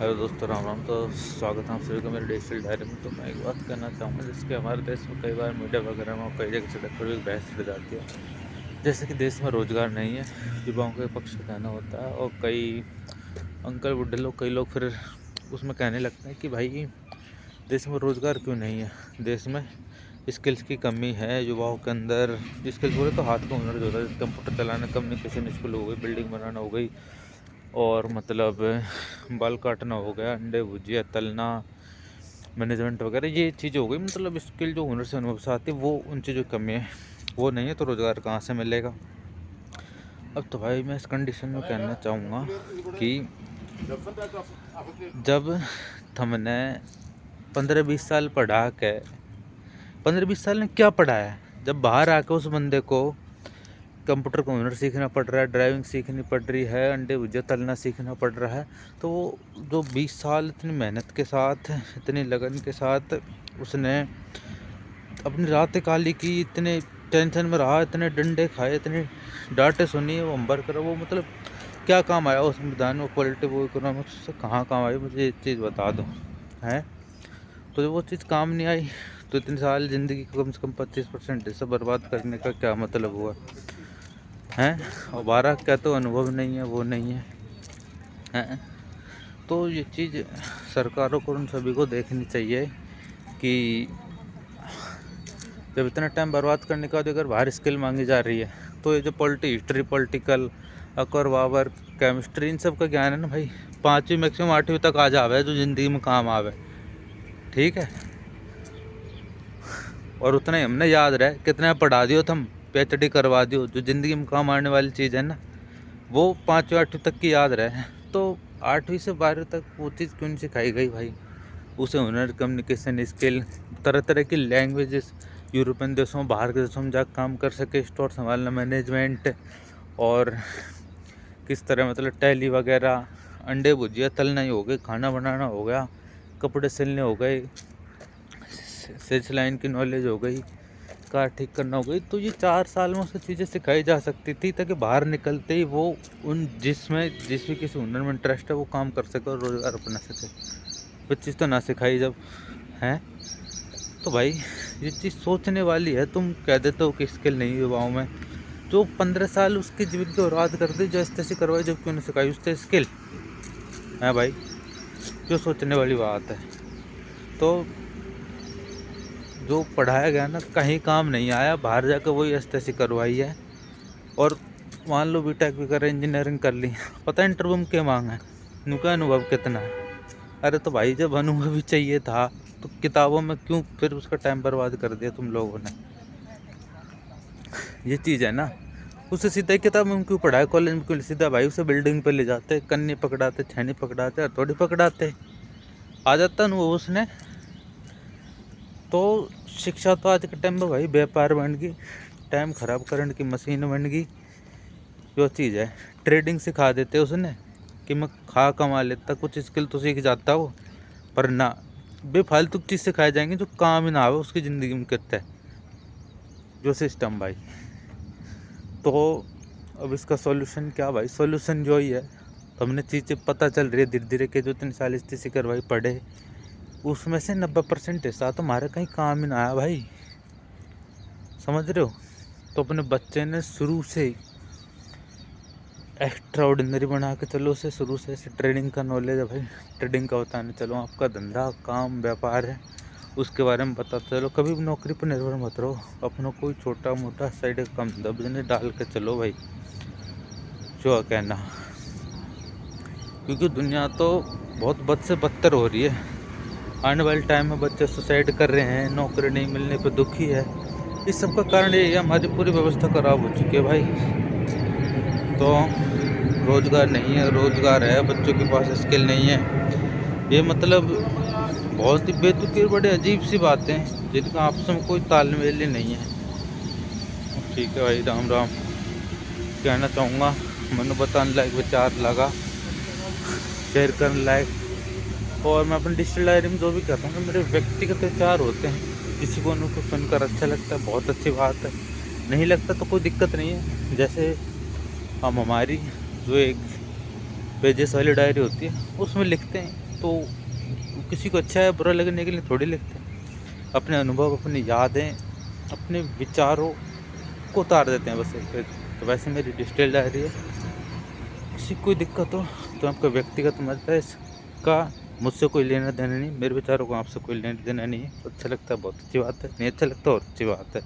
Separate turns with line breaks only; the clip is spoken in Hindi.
हेलो दोस्तों, राम राम। तो स्वागत है आप सभी का मेरे डिजिटल डायरी में। तो मैं एक बात करना चाहूँगा जिसके हमारे देश में कई बार मीडिया वगैरह में और कई जगह सड़क पर भी बहस छिड़ जाती है। जैसे कि देश में रोजगार नहीं है, युवाओं के पक्ष का कहना होता है, और कई अंकल बुढ़े लोग, कई लोग फिर उसमें कहने लगते हैं कि भाई देश में रोजगार क्यों नहीं है, देश में स्किल्स की कमी है, युवाओं के अंदर स्किल्स बोले तो हाथ का हुनर जो होता है, जैसे कंप्यूटर चलाना, कम्युनिकेशन स्किल हो गई, बिल्डिंग बनाना हो गई, और मतलब बाल काटना हो गया, अंडे भुजिया तलना, मैनेजमेंट वगैरह, ये चीज़ हो गई। मतलब स्किल जो हुनर से अनुभव से आती है, वो उन चीज़ों की कमी है, वो नहीं है, तो रोज़गार कहाँ से मिलेगा। अब तो भाई मैं इस कंडीशन में कहना चाहूँगा कि जब हमने 15-20 साल पढ़ा के, 15-20 साल ने क्या पढ़ा है, जब बाहर आके उस बंदे को कंप्यूटर का हुनर सीखना पड़ रहा है, ड्राइविंग सीखनी पड़ रही है, अंडे भुजिया तलना सीखना पड़ रहा है, तो वो जो 20 साल इतनी मेहनत के साथ, इतनी लगन के साथ उसने अपनी रातें काली की, इतने टेंशन में रहा, इतने डंडे खाए, इतने डांटे सुनी, वो अंबर करा, वो मतलब क्या काम आया वो संविधान में, पॉलिटिक वो इकोनॉमिक्स से कहाँ काम आई, मुझे एक चीज़ बता दो। है तो जब वो चीज़ काम नहीं आई, तो इतने साल ज़िंदगी का कम से कम 25% हिस्सा बर्बाद करने का क्या मतलब हुआ है। और 12 का तो अनुभव नहीं है, वो नहीं है, हैं। तो ये चीज़ सरकारों को उन सभी को देखनी चाहिए कि जब इतना टाइम बर्बाद करने के बाद अगर बाहर स्किल मांगी जा रही है, तो ये जो हिस्ट्री, पॉलिटिकल, अकर वावर, केमिस्ट्री, इन सब का ज्ञान है ना भाई, 5वीं मैक्सिमम 8वीं तक आ जावे, जो ज़िंदगी में काम आवे, ठीक है। और उतना ही हमने याद रहे, कितना पढ़ा दियो तुम, PhD करवा दियो, जो ज़िंदगी में काम आने वाली चीज़ है ना, वो 5वीं 8वीं तक की याद रहे। तो 8वीं से 12वीं तक वो चीज़ क्यों नहीं सिखाई गई भाई, उसे हुनर, कम्युनिकेशन स्किल, तरह तरह की लैंग्वेजेस, यूरोपियन देशों, बाहर के देशों में जाकर काम कर सके, स्टोर संभालना, मैनेजमेंट, और किस तरह मतलब टैली वगैरह, अंडे भुजिया तलना ही हो गए, खाना बनाना हो गया, कपड़े सिलने हो गए, सेल्स लाइन की नॉलेज हो गई, कार ठीक करना हो गई। तो ये 4 साल में उसे चीज़ें सिखाई जा सकती थी, ताकि बाहर निकलते ही वो उन जिस भी किसी हुनर में इंटरेस्ट है वो काम कर सके और रोजगार अपना सके। वो चीज़ तो ना सिखाई जब है। तो भाई ये चीज़ सोचने वाली है। तुम कह देते हो कि स्किल नहीं है युवाओं में, जो 15 साल उसके जीवन की बर्बाद कर दी, जो ऐसी करवाई, जब क्यों नहीं सिखाई उससे स्किल है भाई, जो सोचने वाली बात है। तो जो पढ़ाया गया ना, कहीं काम नहीं आया, बाहर जाकर वही ऐसी करवाई है। और मान लो बीटेक भी कर, इंजीनियरिंग कर ली, पता है इंटरव्यू में क्या मांगा है, उनका अनुभव कितना है। अरे तो भाई जब अनुभव ही चाहिए था, तो किताबों में क्यों फिर उसका टाइम बर्बाद कर दिया तुम लोगों ने। ये चीज़ है ना, उसे सीधा ही किताब में क्यों पढ़ाया, कॉलेज में क्यों सीधा भाई उसे बिल्डिंग पे ले जाते, कन्नी पकड़ाते, छैनी पकड़ाते, हथौड़ी पकड़ाते, आ जाता अनुभव उसने। तो शिक्षा तो आज के टाइम में भाई व्यापार बन गई, टाइम खराब करने की मशीन बन गई। जो चीज़ है, ट्रेडिंग सिखा देते उसने कि मैं खा कमा लेता, कुछ स्किल तो सीख जाता हो, पर ना, बेफालतू चीज़ सिखाए जाएंगे जो काम ही ना आवे उसकी ज़िंदगी में करता है जो सिस्टम भाई। तो अब इसका सॉल्यूशन क्या भाई, सॉल्यूशन जो ही है, तो हमने चीज़ें पता चल रही है धीरे धीरे के, जो 3 साल स्थिति भाई पढ़े, उसमें से 90% हिस्सा तो हमारे कहीं काम ही ना आया भाई, समझ रहे हो। तो अपने बच्चे ने शुरू से एक्स्ट्रा ऑर्डिनरी बना के चलो, उसे शुरू से ऐसे ट्रेडिंग का नॉलेज है भाई, ट्रेडिंग का बताने चलो, आपका धंधा, काम, व्यापार है, उसके बारे में बताते चलो। कभी भी नौकरी पर निर्भर मत रहो, अपना कोई छोटा मोटा साइड का काम धंधा बिजनेस डाल के चलो भाई, जो कहना। क्योंकि दुनिया तो बहुत बद से बदतर हो रही है। आने वाले टाइम में बच्चे सुसाइड कर रहे हैं, नौकरी नहीं मिलने पर दुखी है। इस सब का कारण ये है, हमारी पूरी व्यवस्था खराब हो चुकी है भाई। तो रोजगार नहीं है, रोजगार है, बच्चों के पास स्किल नहीं है, ये मतलब बहुत ही बेतुकी, बड़े अजीब सी बातें हैं जिनका आपस में कोई तालमेल ही नहीं है। ठीक है भाई, राम राम। कहना चाहूँगा, मैंने बताने लायक विचार लगा, शेयर करने लायक। और मैं अपनी डिजिटल डायरी में जो भी कहता हूँ, मेरे व्यक्तिगत विचार होते हैं, किसी को उनको सुनकर अच्छा लगता है, बहुत अच्छी बात है, नहीं लगता तो कोई दिक्कत नहीं है। जैसे हम हमारी जो एक पेजेस वाली डायरी होती है, उसमें लिखते हैं तो किसी को अच्छा या बुरा लगने के लिए थोड़ी लिखते हैं। अपने अनुभव, अपनी यादें, अपने विचारों को उतार देते हैं बस एक-एक। तो वैसे मेरी डिजिटल डायरी है। किसी को कोई दिक्कत हो तो आपका व्यक्तिगत मत है इसका, मुझसे कोई लेना-देना नहीं, मेरे विचारों को आपसे कोई लेना-देना नहीं है। अच्छा लगता है बहुत अच्छी बात है, नहीं अच्छा लगता और अच्छी बात है।